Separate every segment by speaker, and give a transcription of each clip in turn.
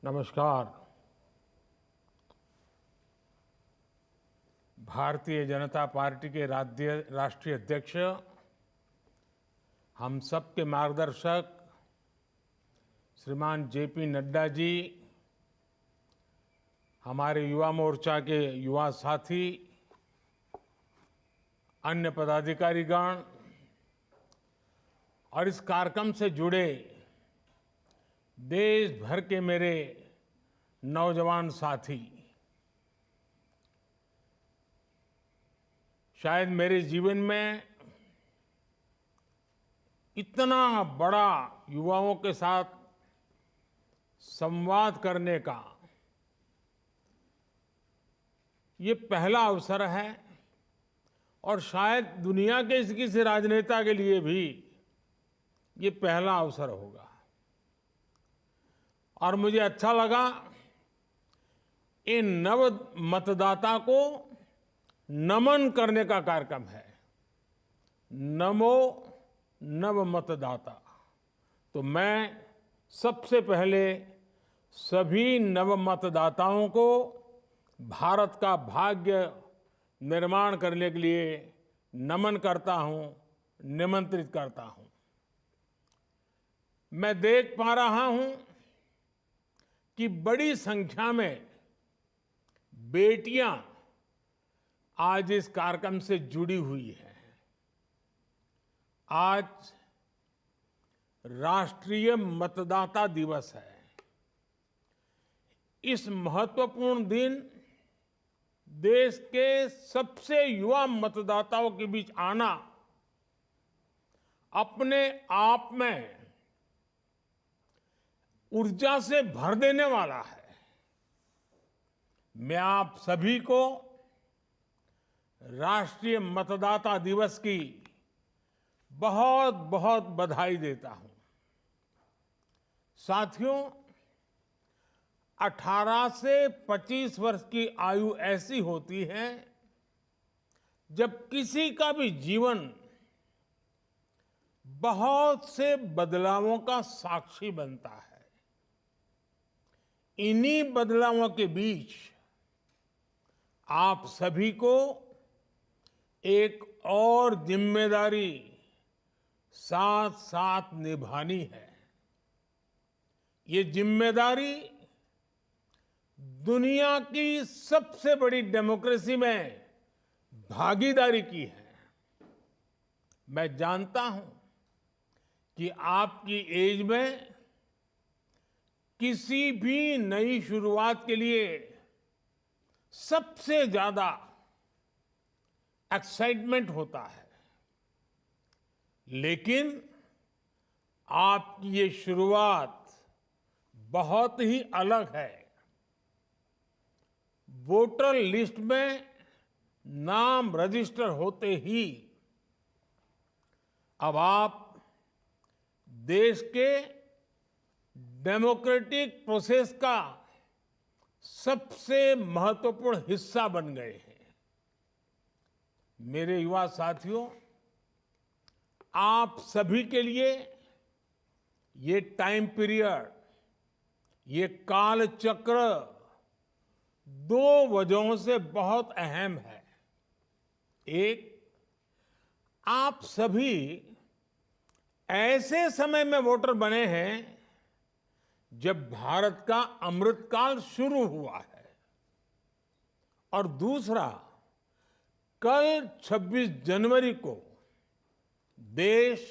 Speaker 1: नमस्कार। भारतीय जनता पार्टी के राष्ट्रीय अध्यक्ष, हम सब के मार्गदर्शक श्रीमान जेपी नड्डा जी, हमारे युवा मोर्चा के युवा साथी, अन्य पदाधिकारीगण और इस कार्यक्रम से जुड़े देश भर के मेरे नौजवान साथी, शायद मेरे जीवन में इतना बड़ा युवाओं के साथ संवाद करने का ये पहला अवसर है और शायद दुनिया के किसी राजनेता के लिए भी ये पहला अवसर होगा। और मुझे अच्छा लगा इन नव मतदाता को नमन करने का कार्यक्रम है। नमो नव मतदाता। तो मैं सबसे पहले सभी नव मतदाताओं को भारत का भाग्य निर्माण करने के लिए नमन करता हूं, निमंत्रित करता हूं। मैं देख पा रहा हूं कि बड़ी संख्या में बेटियां आज इस कार्यक्रम से जुड़ी हुई हैं। आज राष्ट्रीय मतदाता दिवस है। इस महत्वपूर्ण दिन देश के सबसे युवा मतदाताओं के बीच आना अपने आप में ऊर्जा से भर देने वाला है। मैं आप सभी को राष्ट्रीय मतदाता दिवस की बहुत बहुत बधाई देता हूं। साथियों, 18 से 25 वर्ष की आयु ऐसी होती है जब किसी का भी जीवन बहुत से बदलावों का साक्षी बनता है। इन्हीं बदलावों के बीच आप सभी को एक और जिम्मेदारी साथ साथ निभानी है। ये जिम्मेदारी दुनिया की सबसे बड़ी डेमोक्रेसी में भागीदारी की है। मैं जानता हूं कि आपकी एज में किसी भी नई शुरुआत के लिए सबसे ज्यादा एक्साइटमेंट होता है, लेकिन आपकी ये शुरुआत बहुत ही अलग है। वोटर लिस्ट में नाम रजिस्टर होते ही अब आप देश के डेमोक्रेटिक प्रोसेस का सबसे महत्वपूर्ण हिस्सा बन गए हैं। मेरे युवा साथियों, आप सभी के लिए ये टाइम पीरियड, ये काल चक्र दो वजहों से बहुत अहम है। एक, आप सभी ऐसे समय में वोटर बने हैं जब भारत का अमृतकाल शुरू हुआ है, और दूसरा, कल 26 जनवरी को देश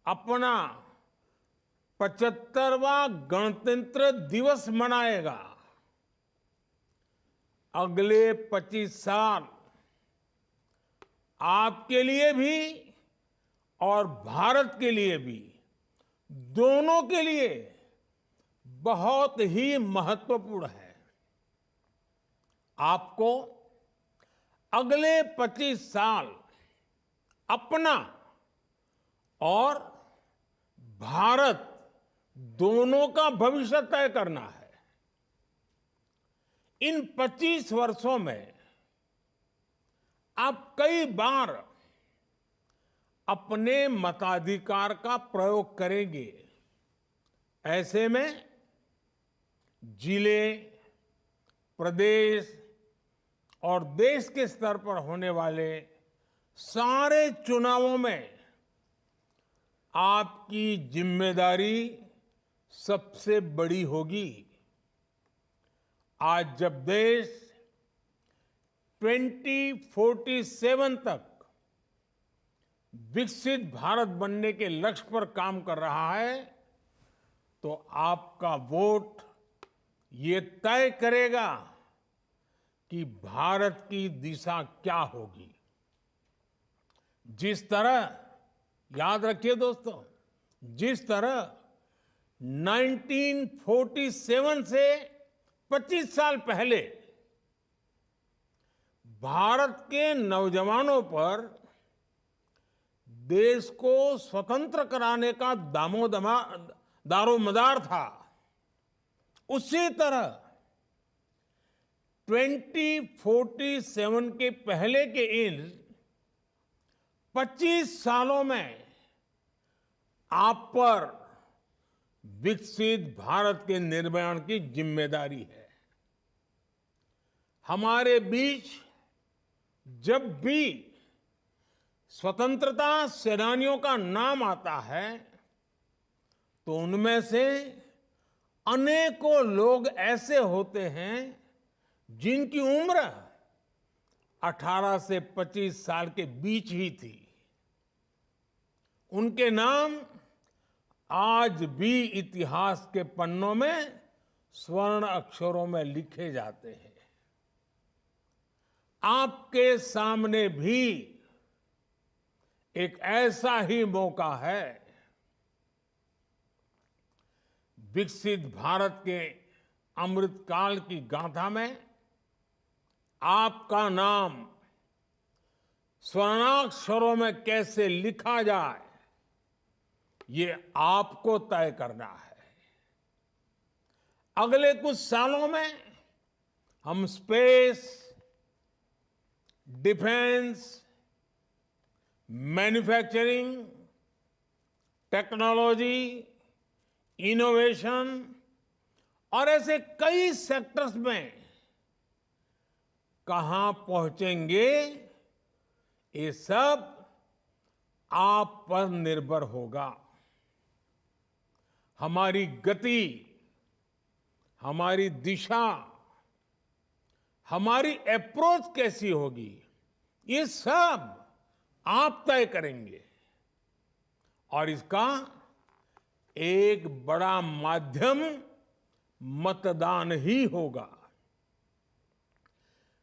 Speaker 1: अपना 75वां गणतंत्र दिवस मनाएगा। अगले 25 साल आपके लिए भी और भारत के लिए भी, दोनों के लिए बहुत ही महत्वपूर्ण है। आपको अगले 25 साल अपना और भारत दोनों का भविष्य तय करना है। इन 25 वर्षों में आप कई बार अपने मताधिकार का प्रयोग करेंगे। ऐसे में जिले, प्रदेश और देश के स्तर पर होने वाले सारे चुनावों में आपकी जिम्मेदारी सबसे बड़ी होगी। आज जब देश 2047 तक विकसित भारत बनने के लक्ष्य पर काम कर रहा है, तो आपका वोट ये तय करेगा कि भारत की दिशा क्या होगी। जिस तरह, याद रखिए दोस्तों, जिस तरह 1947 से 25 साल पहले भारत के नौजवानों पर देश को स्वतंत्र कराने का दारोमदार था, उसी तरह 2047 के पहले के इन 25 सालों में आप पर विकसित भारत के निर्माण की जिम्मेदारी है। हमारे बीच जब भी स्वतंत्रता सेनानियों का नाम आता है, तो उनमें से अनेकों लोग ऐसे होते हैं जिनकी उम्र 18 से 25 साल के बीच ही थी। उनके नाम आज भी इतिहास के पन्नों में स्वर्ण अक्षरों में लिखे जाते हैं। आपके सामने भी एक ऐसा ही मौका है। विकसित भारत के अमृतकाल की गाथा में आपका नाम स्वर्णाक्षरों में कैसे लिखा जाए, ये आपको तय करना है। अगले कुछ सालों में हम space, defence, manufacturing, technology, innovation और ऐसे कई सेक्टर्स में कहां पहुंचेंगे, ये सब आप पर निर्भर होगा। हमारी गति, हमारी दिशा, हमारी अप्रोच कैसी होगी, ये सब आप तय करेंगे। और इसका एक बड़ा माध्यम मतदान ही होगा।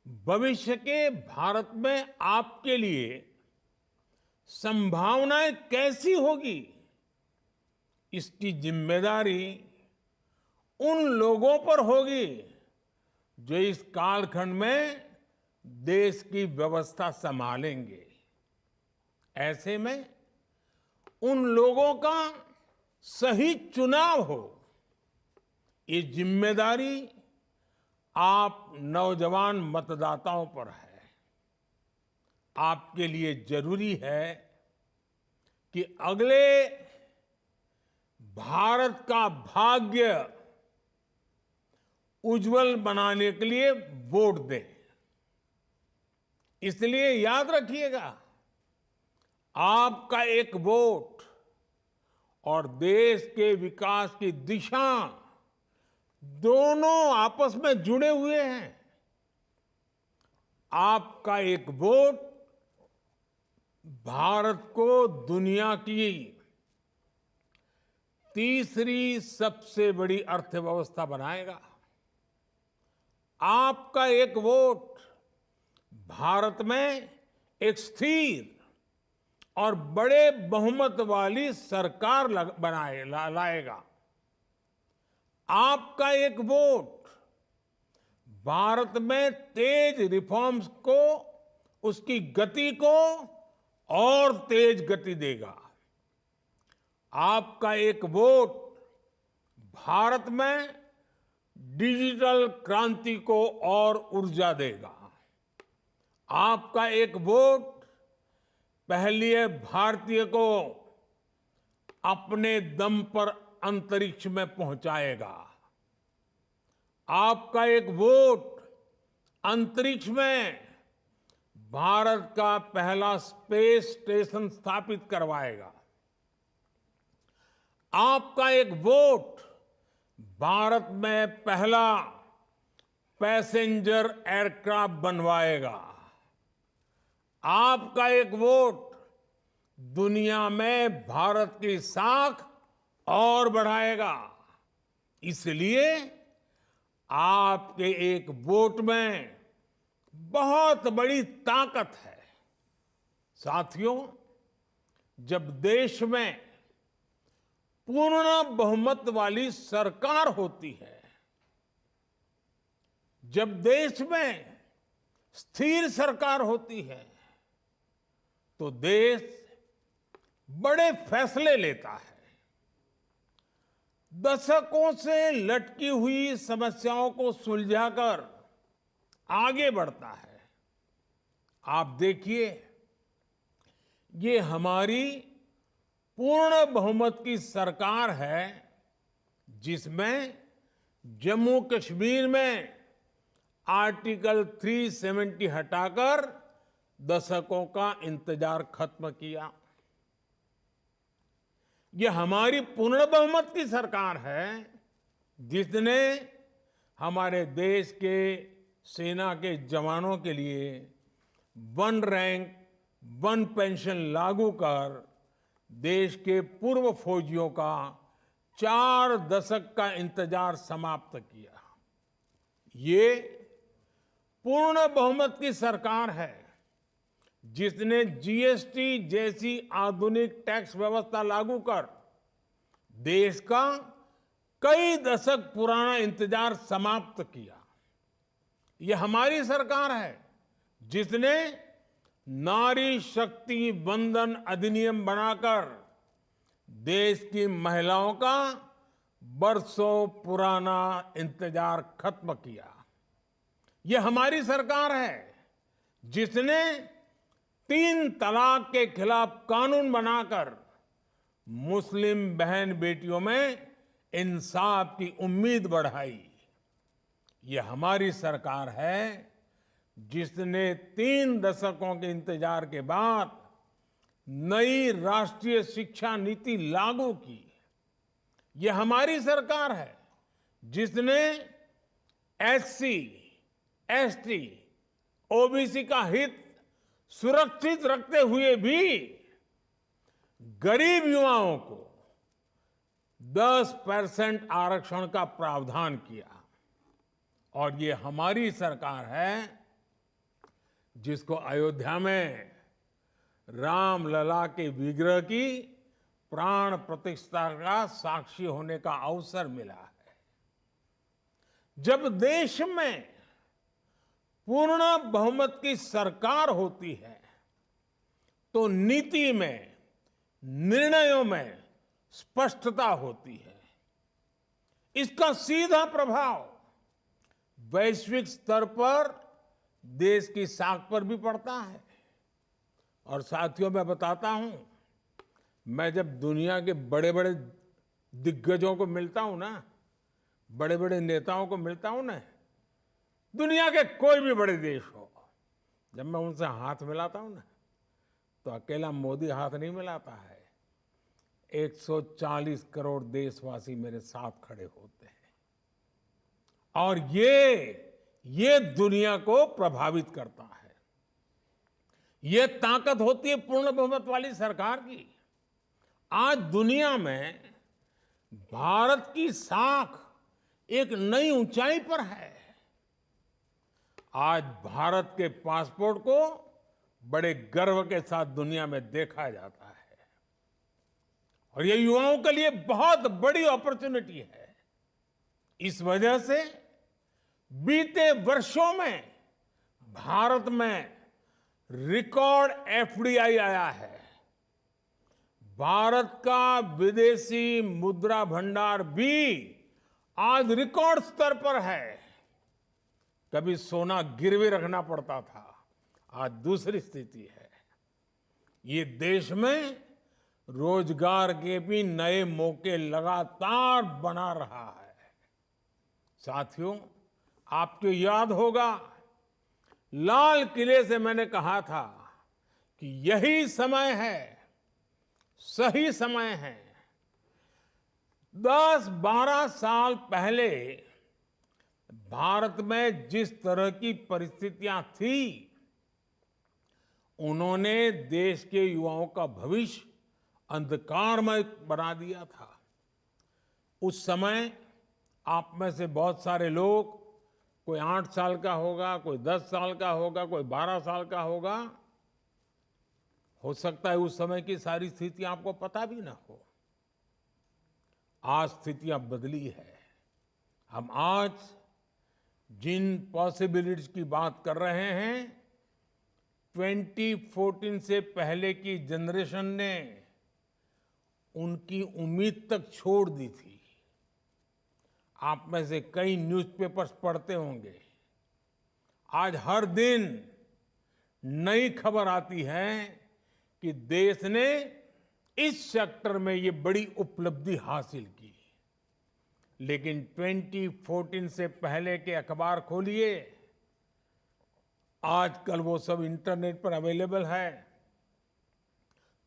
Speaker 1: भविष्य के भारत में आपके लिए संभावनाएं कैसी होगी, इसकी जिम्मेदारी उन लोगों पर होगी जो इस कालखंड में देश की व्यवस्था संभालेंगे। ऐसे में उन लोगों का सही चुनाव हो, ये जिम्मेदारी आप नौजवान मतदाताओं पर है। आपके लिए जरूरी है कि अगले भारत का भाग्य उज्जवल बनाने के लिए वोट दें। इसलिए याद रखिएगा, आपका एक वोट और देश के विकास की दिशा दोनों आपस में जुड़े हुए हैं। आपका एक वोट भारत को दुनिया की तीसरी सबसे बड़ी अर्थव्यवस्था बनाएगा। आपका एक वोट भारत में एक स्थिर और बड़े बहुमत वाली सरकार लाएगा। आपका एक वोट भारत में तेज रिफॉर्म्स को, उसकी गति को और तेज गति देगा। आपका एक वोट भारत में डिजिटल क्रांति को और ऊर्जा देगा। आपका एक वोट पहली भारतीय को अपने दम पर अंतरिक्ष में पहुंचाएगा। आपका एक वोट अंतरिक्ष में भारत का पहला स्पेस स्टेशन स्थापित करवाएगा। आपका एक वोट भारत में पहला पैसेंजर एयरक्राफ्ट बनवाएगा। आपका एक वोट दुनिया में भारत की साख और बढ़ाएगा। इसलिए आपके एक वोट में बहुत बड़ी ताकत है। साथियों, जब देश में पूर्ण बहुमत वाली सरकार होती है, जब देश में स्थिर सरकार होती है, तो देश बड़े फैसले लेता है, दशकों से लटकी हुई समस्याओं को सुलझाकर आगे बढ़ता है। आप देखिए, ये हमारी पूर्ण बहुमत की सरकार है, जिसमें जम्मू कश्मीर में आर्टिकल 370 हटाकर दशकों का इंतजार खत्म किया। ये हमारी पूर्ण बहुमत की सरकार है, जिसने हमारे देश के सेना के जवानों के लिए 1 रैंक 1 पेंशन लागू कर देश के पूर्व फौजियों का 4 दशक का इंतजार समाप्त किया। ये पूर्ण बहुमत की सरकार है, जिसने जीएसटी जैसी आधुनिक टैक्स व्यवस्था लागू कर देश का कई दशक पुराना इंतजार समाप्त किया। यह हमारी सरकार है, जिसने नारी शक्ति वंदन अधिनियम बनाकर देश की महिलाओं का बरसों पुराना इंतजार खत्म किया। यह हमारी सरकार है, जिसने 3 तलाक के खिलाफ कानून बनाकर मुस्लिम बहन बेटियों में इंसाफ की उम्मीद बढ़ाई। यह हमारी सरकार है, जिसने 3 दशकों के इंतजार के बाद नई राष्ट्रीय शिक्षा नीति लागू की। यह हमारी सरकार है, जिसने एससी, एसटी, ओबीसी का हित सुरक्षित रखते हुए भी गरीब युवाओं को 10% आरक्षण का प्रावधान किया। और ये हमारी सरकार है, जिसको अयोध्या में रामलला के विग्रह की प्राण प्रतिष्ठा का साक्षी होने का अवसर मिला है। जब देश में पूर्ण बहुमत की सरकार होती है, तो नीति में, निर्णयों में स्पष्टता होती है। इसका सीधा प्रभाव वैश्विक स्तर पर देश की साख पर भी पड़ता है। और साथियों, मैं बताता हूं, मैं जब दुनिया के बड़े बड़े दिग्गजों को मिलता हूं ना, बड़े बड़े नेताओं को मिलता हूं ना, दुनिया के कोई भी बड़े देश हो, जब मैं उनसे हाथ मिलाता हूं ना, तो अकेला मोदी हाथ नहीं मिलाता है। 140 करोड़ देशवासी मेरे साथ खड़े होते हैं। और ये दुनिया को प्रभावित करता है। ये ताकत होती है पूर्ण बहुमत वाली सरकार की। आज दुनिया में भारत की साख एक नई ऊंचाई पर है। आज भारत के पासपोर्ट को बड़े गर्व के साथ दुनिया में देखा जाता है। और ये युवाओं के लिए बहुत बड़ी अपॉर्चुनिटी है। इस वजह से बीते वर्षों में भारत में रिकॉर्ड एफडीआई आया है। भारत का विदेशी मुद्रा भंडार भी आज रिकॉर्ड स्तर पर है। कभी सोना गिरवी रखना पड़ता था, आज दूसरी स्थिति है। ये देश में रोजगार के भी नए मौके लगातार बना रहा है। साथियों, आपको याद होगा, लाल किले से मैंने कहा था कि यही समय है, सही समय है। 10-12 साल पहले भारत में जिस तरह की परिस्थितियां थी, उन्होंने देश के युवाओं का भविष्य अंधकारमय बना दिया था। उस समय आप में से बहुत सारे लोग, कोई 8 साल का होगा, कोई 10 साल का होगा, कोई 12 साल का होगा, हो सकता है उस समय की सारी स्थितियां आपको पता भी ना हो। आज स्थितियां बदली है। हम आज जिन पॉसिबिलिटीज की बात कर रहे हैं, 2014 से पहले की जनरेशन ने उनकी उम्मीद तक छोड़ दी थी। आप में से कई न्यूज़पेपर्स पढ़ते होंगे। आज हर दिन नई खबर आती है कि देश ने इस सेक्टर में ये बड़ी उपलब्धि हासिल की। लेकिन 2014 से पहले के अखबार खोलिए, आजकल वो सब इंटरनेट पर अवेलेबल है।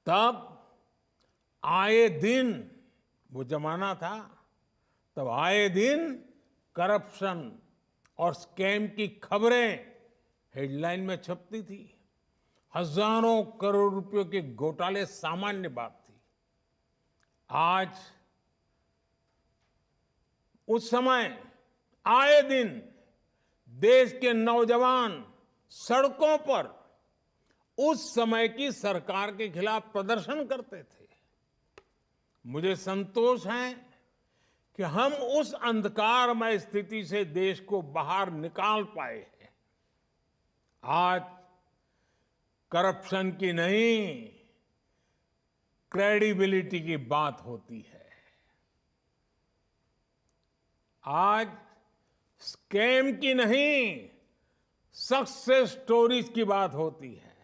Speaker 1: तब आए दिन, वो जमाना था, तब आए दिन करप्शन और स्कैम की खबरें हेडलाइन में छपती थी। हजारों करोड़ रुपयों के घोटाले सामान्य बात थी। आज उस समय आए दिन देश के नौजवान सड़कों पर उस समय की सरकार के खिलाफ प्रदर्शन करते थे। मुझे संतोष है कि हम उस अंधकारमय स्थिति से देश को बाहर निकाल पाए हैं। आज करप्शन की नहीं, क्रेडिबिलिटी की बात होती है। आज स्कैम की नहीं, सक्सेस स्टोरीज की बात होती है।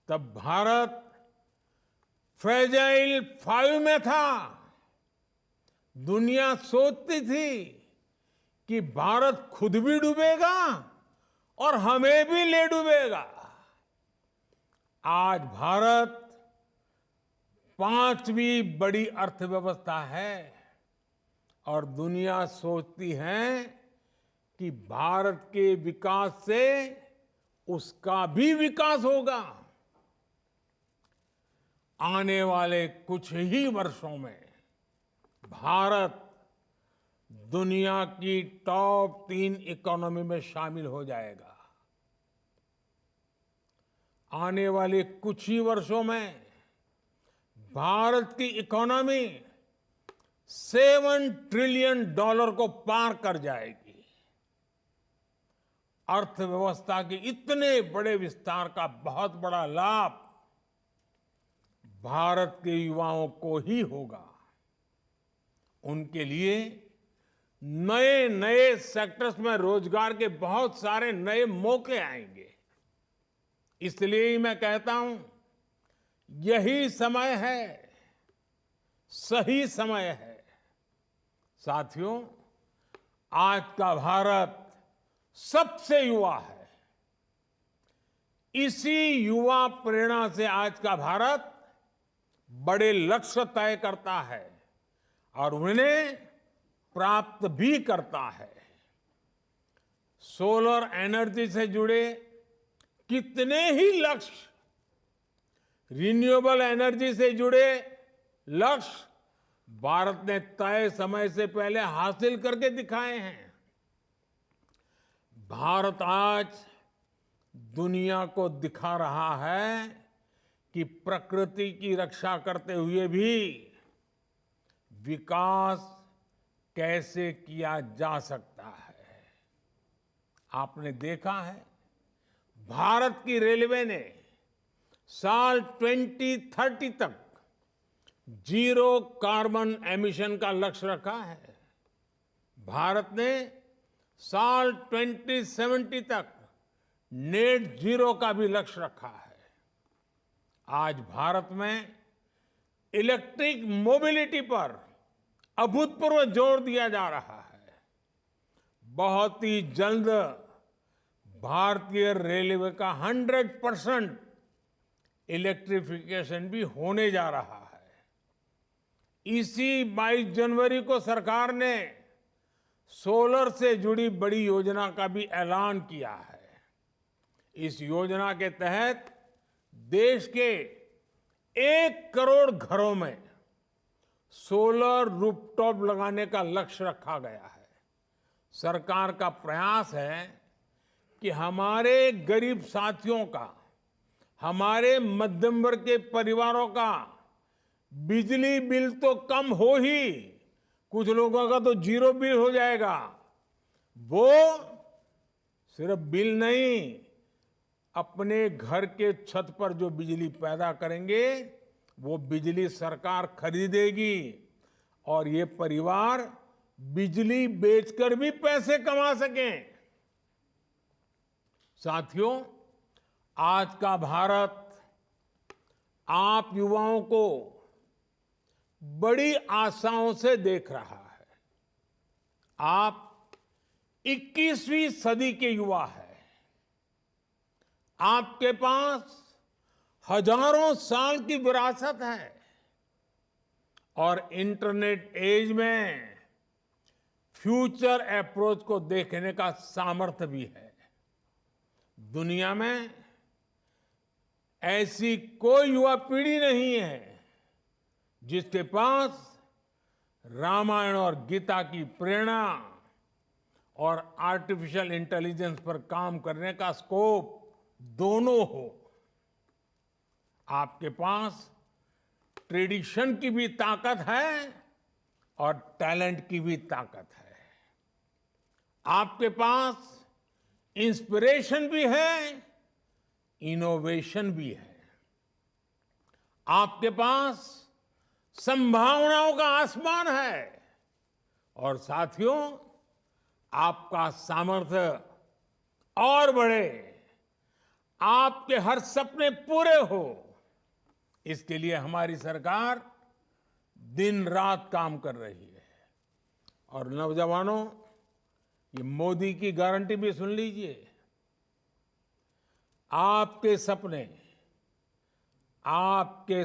Speaker 1: तब भारत फ्रेजाइल 5 में था। दुनिया सोचती थी कि भारत खुद भी डूबेगा और हमें भी ले डूबेगा। आज भारत 5वीं बड़ी अर्थव्यवस्था है और दुनिया सोचती है कि भारत के विकास से उसका भी विकास होगा। आने वाले कुछ ही वर्षों में भारत दुनिया की टॉप 3 इकोनॉमी में शामिल हो जाएगा। आने वाले कुछ ही वर्षों में भारत की इकोनॉमी $7 ट्रिलियन को पार कर जाएगी। अर्थव्यवस्था के इतने बड़े विस्तार का बहुत बड़ा लाभ भारत के युवाओं को ही होगा। उनके लिए नए नए सेक्टर्स में रोजगार के बहुत सारे नए मौके आएंगे। इसलिए ही मैं कहता हूं, यही समय है, सही समय है। साथियों, आज का भारत सबसे युवा है। इसी युवा प्रेरणा से आज का भारत बड़े लक्ष्य तय करता है और उन्हें प्राप्त भी करता है। सोलर एनर्जी से जुड़े कितने ही लक्ष्य, रिन्यूएबल एनर्जी से जुड़े लक्ष्य भारत ने तय समय से पहले हासिल करके दिखाए हैं। भारत आज दुनिया को दिखा रहा है कि प्रकृति की रक्षा करते हुए भी विकास कैसे किया जा सकता है। आपने देखा है, भारत की रेलवे ने साल 2030 तक 0 कार्बन एमिशन का लक्ष्य रखा है। भारत ने साल 2070 तक नेट जीरो का भी लक्ष्य रखा है। आज भारत में इलेक्ट्रिक मोबिलिटी पर अभूतपूर्व जोर दिया जा रहा है। बहुत ही जल्द भारतीय रेलवे का 100% इलेक्ट्रिफिकेशन भी होने जा रहा है। इसी 22 जनवरी को सरकार ने सोलर से जुड़ी बड़ी योजना का भी ऐलान किया है। इस योजना के तहत देश के 1 करोड़ घरों में सोलर रूफटॉप लगाने का लक्ष्य रखा गया है। सरकार का प्रयास है कि हमारे गरीब साथियों का, हमारे मध्यम वर्ग के परिवारों का बिजली बिल तो कम हो ही, कुछ लोगों का तो 0 बिल हो जाएगा। वो सिर्फ बिल नहीं, अपने घर के छत पर जो बिजली पैदा करेंगे वो बिजली सरकार खरीदेगी और ये परिवार बिजली बेचकर भी पैसे कमा सकें। साथियों, आज का भारत आप युवाओं को बड़ी आशाओं से देख रहा है। आप 21वीं सदी के युवा हैं। आपके पास हजारों साल की विरासत है और इंटरनेट एज में फ्यूचर अप्रोच को देखने का सामर्थ्य भी है। दुनिया में ऐसी कोई युवा पीढ़ी नहीं है जिसके पास रामायण और गीता की प्रेरणा और आर्टिफिशियल इंटेलिजेंस पर काम करने का स्कोप दोनों हो। आपके पास ट्रेडिशन की भी ताकत है और टैलेंट की भी ताकत है। आपके पास इंस्पिरेशन भी है, इनोवेशन भी है। आपके पास संभावनाओं का आसमान है और साथियों, आपका सामर्थ्य और बढ़े, आपके हर सपने पूरे हो, इसके लिए हमारी सरकार दिन रात काम कर रही है। और नौजवानों, ये मोदी की गारंटी भी सुन लीजिए। आपके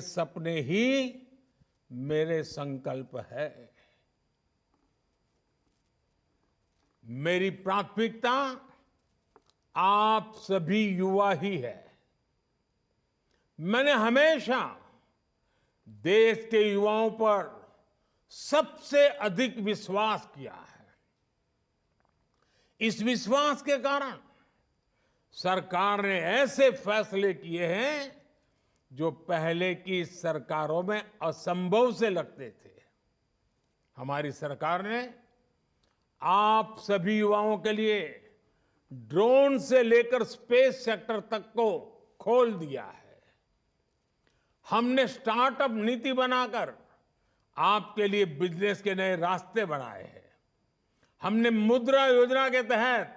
Speaker 1: सपने ही मेरे संकल्प है। मेरी प्राथमिकता आप सभी युवा ही है। मैंने हमेशा देश के युवाओं पर सबसे अधिक विश्वास किया है। इस विश्वास के कारण सरकार ने ऐसे फैसले किए हैं जो पहले की सरकारों में असंभव से लगते थे। हमारी सरकार ने आप सभी युवाओं के लिए ड्रोन से लेकर स्पेस सेक्टर तक को खोल दिया है। हमने स्टार्टअप नीति बनाकर आपके लिए बिजनेस के नए रास्ते बनाए हैं। हमने मुद्रा योजना के तहत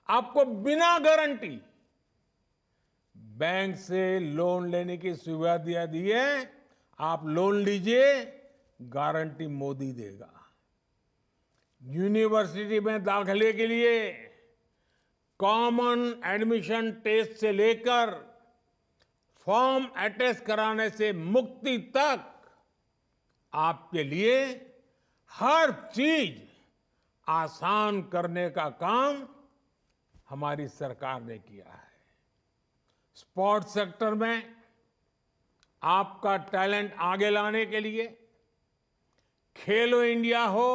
Speaker 1: आपको बिना गारंटी बैंक से लोन लेने की सुविधा दी है। आप लोन लीजिए, गारंटी मोदी देगा। यूनिवर्सिटी में दाखिले के लिए कॉमन एडमिशन टेस्ट से लेकर फॉर्म अटेस्ट कराने से मुक्ति तक आपके लिए हर चीज आसान करने का काम हमारी सरकार ने किया है। स्पोर्ट्स सेक्टर में आपका टैलेंट आगे लाने के लिए खेलो इंडिया हो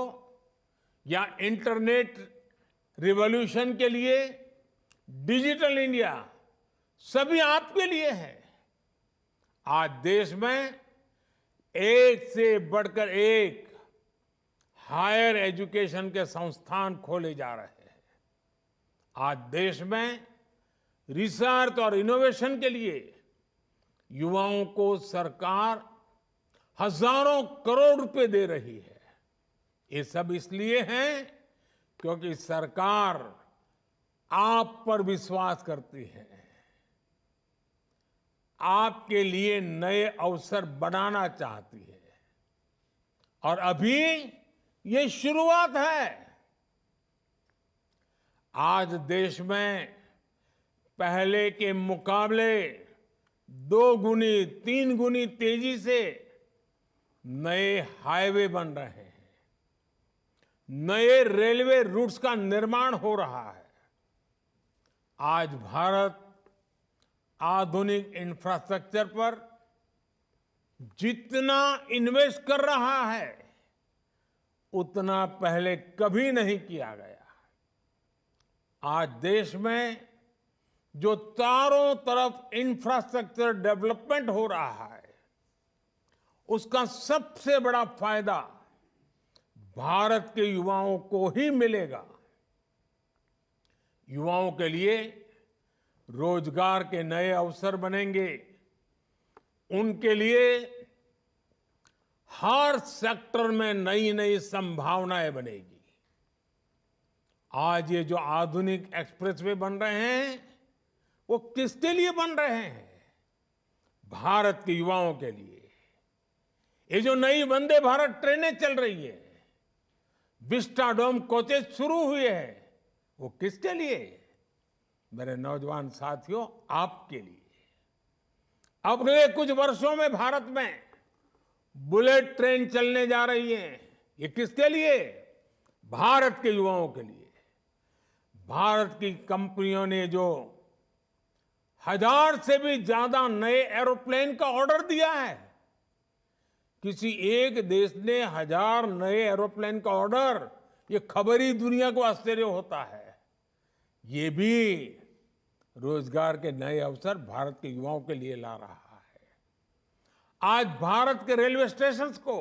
Speaker 1: या इंटरनेट रिवॉल्यूशन के लिए डिजिटल इंडिया, सभी आपके लिए है। आज देश में एक से बढ़कर एक हायर एजुकेशन के संस्थान खोले जा रहे हैं। आज देश में रिसर्च और इनोवेशन के लिए युवाओं को सरकार हजारों करोड़ रुपए दे रही है। ये सब इसलिए है क्योंकि सरकार आप पर विश्वास करती है, आपके लिए नए अवसर बनाना चाहती है। और अभी ये शुरुआत है। आज देश में पहले के मुकाबले 2 गुनी 3 गुनी तेजी से नए हाईवे बन रहे हैं, नए रेलवे रूट्स का निर्माण हो रहा है। आज भारत आधुनिक इंफ्रास्ट्रक्चर पर जितना इन्वेस्ट कर रहा है उतना पहले कभी नहीं किया गया। आज देश में जो चारों तरफ इंफ्रास्ट्रक्चर डेवलपमेंट हो रहा है उसका सबसे बड़ा फायदा भारत के युवाओं को ही मिलेगा। युवाओं के लिए रोजगार के नए अवसर बनेंगे, उनके लिए हर सेक्टर में नई नई संभावनाएं बनेगी। आज ये जो आधुनिक एक्सप्रेसवे बन रहे हैं वो किसके लिए बन रहे हैं? भारत के युवाओं के लिए। ये जो नई वंदे भारत ट्रेनें चल रही है, विस्टाडोम कोचेस शुरू हुए हैं, वो किसके लिए? मेरे नौजवान साथियों, आपके लिए। अगले कुछ वर्षों में भारत में बुलेट ट्रेन चलने जा रही है। ये किसके लिए? भारत के युवाओं के लिए। भारत की कंपनियों ने जो 1000 से भी ज्यादा नए एरोप्लेन का ऑर्डर दिया है, किसी एक देश ने 1000 नए एरोप्लेन का ऑर्डर, ये खबर ही दुनिया को आश्चर्य होता है। ये भी रोजगार के नए अवसर भारत के युवाओं के लिए ला रहा है। आज भारत के रेलवे स्टेशन को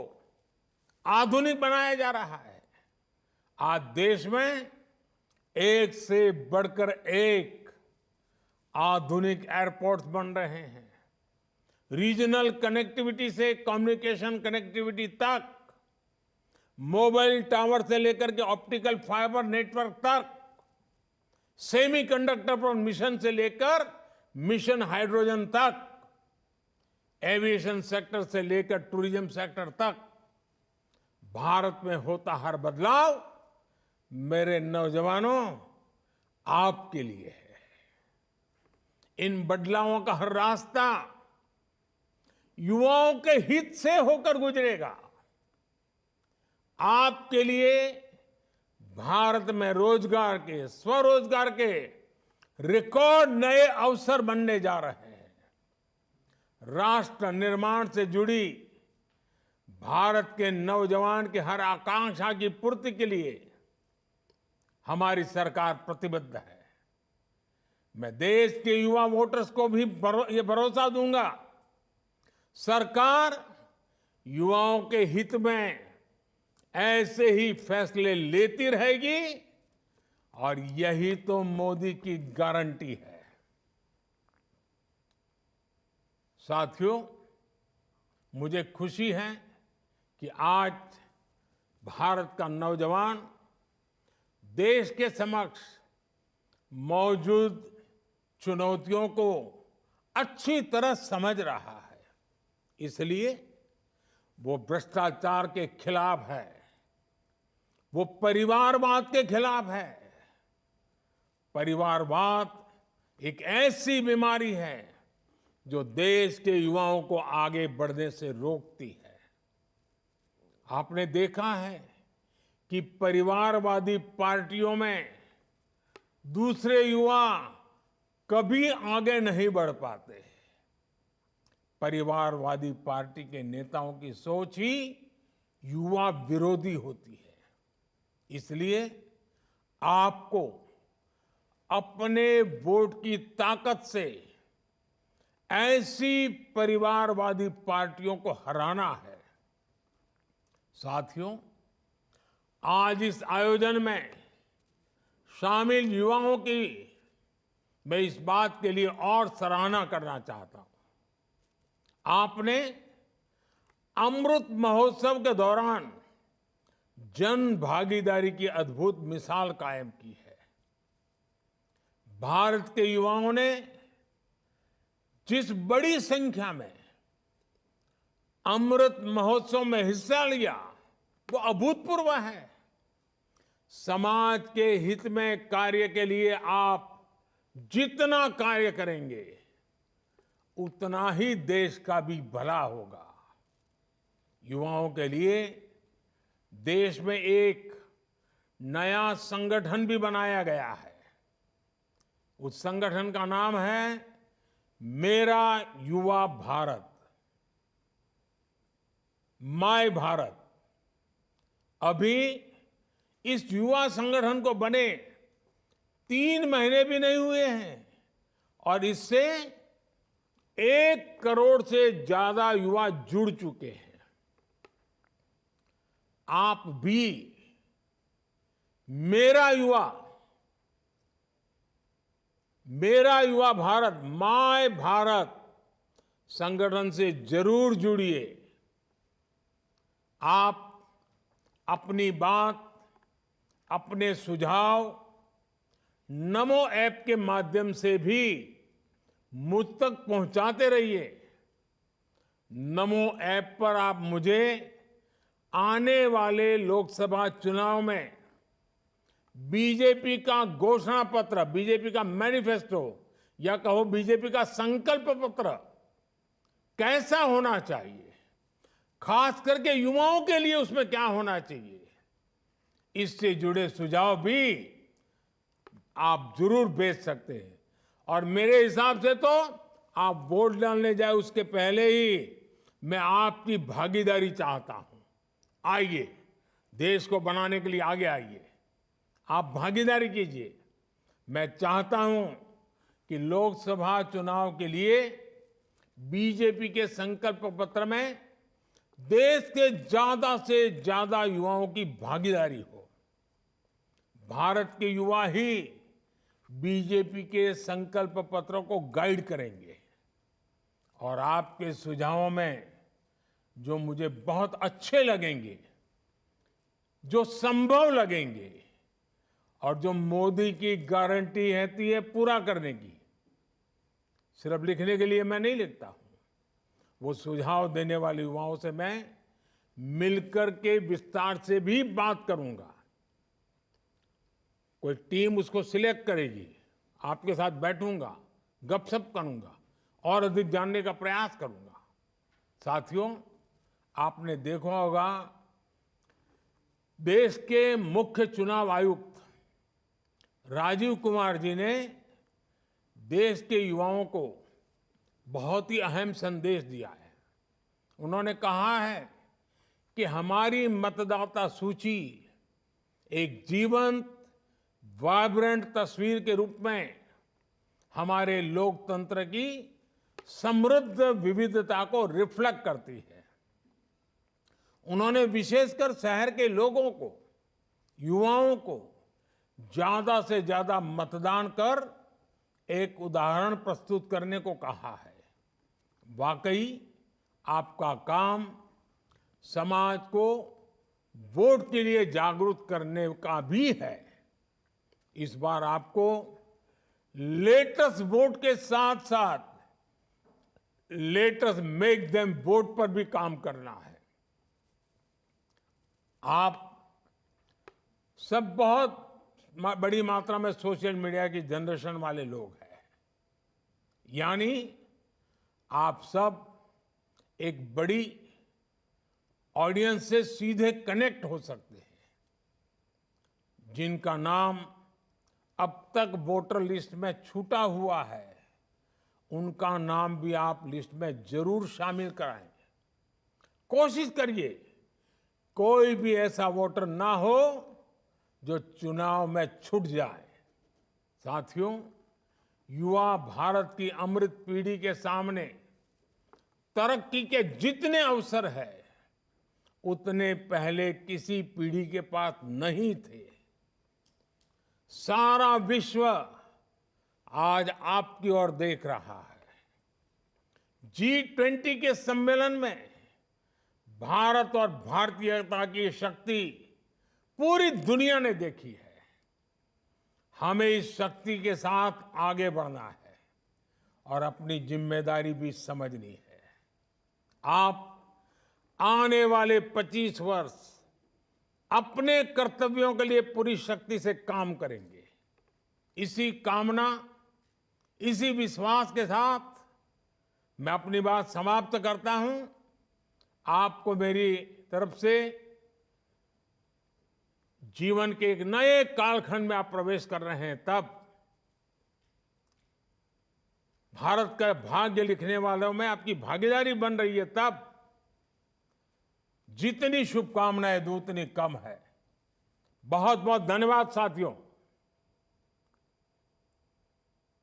Speaker 1: आधुनिक बनाया जा रहा है। आज देश में एक से बढ़कर एक आधुनिक एयरपोर्ट्स बन रहे हैं। रीजनल कनेक्टिविटी से कम्युनिकेशन कनेक्टिविटी तक, मोबाइल टावर से लेकर के ऑप्टिकल फाइबर नेटवर्क तक, सेमीकंडक्टर पर मिशन से लेकर मिशन हाइड्रोजन तक, एविएशन सेक्टर से लेकर टूरिज्म सेक्टर तक, भारत में होता हर बदलाव मेरे नौजवानों आपके लिए है। इन बदलावों का हर रास्ता युवाओं के हित से होकर गुजरेगा। आपके लिए भारत में रोजगार के, स्वरोजगार के रिकॉर्ड नए अवसर बनने जा रहे हैं। राष्ट्र निर्माण से जुड़ी भारत के नौजवान की हर आकांक्षा की पूर्ति के लिए हमारी सरकार प्रतिबद्ध है। मैं देश के युवा वोटर्स को भी ये भरोसा दूंगा, सरकार युवाओं के हित में ऐसे ही फैसले लेती रहेगी और यही तो मोदी की गारंटी है। साथियों, मुझे खुशी है कि आज भारत का नौजवान देश के समक्ष मौजूद चुनौतियों को अच्छी तरह समझ रहा है। इसलिए वो भ्रष्टाचार के खिलाफ है, वो परिवारवाद के खिलाफ है। परिवारवाद एक ऐसी बीमारी है जो देश के युवाओं को आगे बढ़ने से रोकती है। आपने देखा है कि परिवारवादी पार्टियों में दूसरे युवा कभी आगे नहीं बढ़ पाते। परिवारवादी पार्टी के नेताओं की सोच ही युवा विरोधी होती है। इसलिए आपको अपने वोट की ताकत से ऐसी परिवारवादी पार्टियों को हराना है। साथियों, आज इस आयोजन में शामिल युवाओं की मैं इस बात के लिए और सराहना करना चाहता हूं। आपने अमृत महोत्सव के दौरान जन भागीदारी की अद्भुत मिसाल कायम की है। भारत के युवाओं ने जिस बड़ी संख्या में अमृत महोत्सव में हिस्सा लिया वो अभूतपूर्व है। समाज के हित में कार्य के लिए आप जितना कार्य करेंगे उतना ही देश का भी भला होगा। युवाओं के लिए देश में एक नया संगठन भी बनाया गया है। उस संगठन का नाम है मेरा युवा भारत, माय भारत। अभी इस युवा संगठन को बने 3 महीने भी नहीं हुए हैं और इससे 1 करोड़ से ज्यादा युवा जुड़ चुके हैं। आप भी मेरा युवा भारत, माय भारत संगठन से जरूर जुड़िए। आप अपनी बात, अपने सुझाव नमो ऐप के माध्यम से भी मुझ तक पहुंचाते रहिए। नमो ऐप पर आप मुझे आने वाले लोकसभा चुनाव में बीजेपी का घोषणा पत्र, बीजेपी का मैनिफेस्टो या कहो बीजेपी का संकल्प पत्र कैसा होना चाहिए, खास करके युवाओं के लिए उसमें क्या होना चाहिए, इससे जुड़े सुझाव भी आप जरूर भेज सकते हैं। और मेरे हिसाब से तो आप वोट डालने जाए उसके पहले ही मैं आपकी भागीदारी चाहता हूं। आइए, देश को बनाने के लिए आगे आइए, आप भागीदारी कीजिए। मैं चाहता हूं कि लोकसभा चुनाव के लिए बीजेपी के संकल्प पत्र में देश के ज्यादा से ज्यादा युवाओं की भागीदारी हो। भारत के युवा ही बीजेपी के संकल्प पत्र को गाइड करेंगे और आपके सुझावों में जो मुझे बहुत अच्छे लगेंगे, जो संभव लगेंगे और जो मोदी की गारंटी रहती है पूरा करने की, सिर्फ लिखने के लिए मैं नहीं लिखता हूं। वो सुझाव देने वाले युवाओं से मैं मिलकर के विस्तार से भी बात करूंगा। कोई टीम उसको सिलेक्ट करेगी, आपके साथ बैठूंगा, गपशप करूंगा और अधिक जानने का प्रयास करूंगा। साथियों, आपने देखा होगा देश के मुख्य चुनाव आयुक्त राजीव कुमार जी ने देश के युवाओं को बहुत ही अहम संदेश दिया है। उन्होंने कहा है कि हमारी मतदाता सूची एक जीवंत, वाइब्रेंट तस्वीर के रूप में हमारे लोकतंत्र की समृद्ध विविधता को रिफ्लेक्ट करती है। उन्होंने विशेषकर शहर के लोगों को, युवाओं को ज्यादा से ज्यादा मतदान कर एक उदाहरण प्रस्तुत करने को कहा है। वाकई आपका काम समाज को वोट के लिए जागरूक करने का भी है। इस बार आपको लेटेस्ट वोट के साथ साथ लेटेस्ट मेक देम वोट पर भी काम करना है। आप सब बहुत बड़ी मात्रा में सोशल मीडिया की जनरेशन वाले लोग हैं, यानी आप सब एक बड़ी ऑडियंस से सीधे कनेक्ट हो सकते हैं। जिनका नाम अब तक वोटर लिस्ट में छूटा हुआ है, उनका नाम भी आप लिस्ट में जरूर शामिल कराएं। कोशिश करिए कोई भी ऐसा वोटर ना हो जो चुनाव में छूट जाए। साथियों, युवा भारत की अमृत पीढ़ी के सामने तरक्की के जितने अवसर हैं, उतने पहले किसी पीढ़ी के पास नहीं थे। सारा विश्व आज आपकी ओर देख रहा है। G20 के सम्मेलन में भारत और भारतीयता की शक्ति पूरी दुनिया ने देखी है। हमें इस शक्ति के साथ आगे बढ़ना है और अपनी जिम्मेदारी भी समझनी है। आप आने वाले 25 वर्ष अपने कर्तव्यों के लिए पूरी शक्ति से काम करेंगे। इसी कामना, इसी विश्वास के साथ मैं अपनी बात समाप्त करता हूं। आपको मेरी तरफ से जीवन के एक नए कालखंड में आप प्रवेश कर रहे हैं, तब भारत का भाग्य लिखने वालों में आपकी भागीदारी बन रही है, तब जितनी शुभकामनाएं दूं उतनी कम है। बहुत बहुत धन्यवाद साथियों।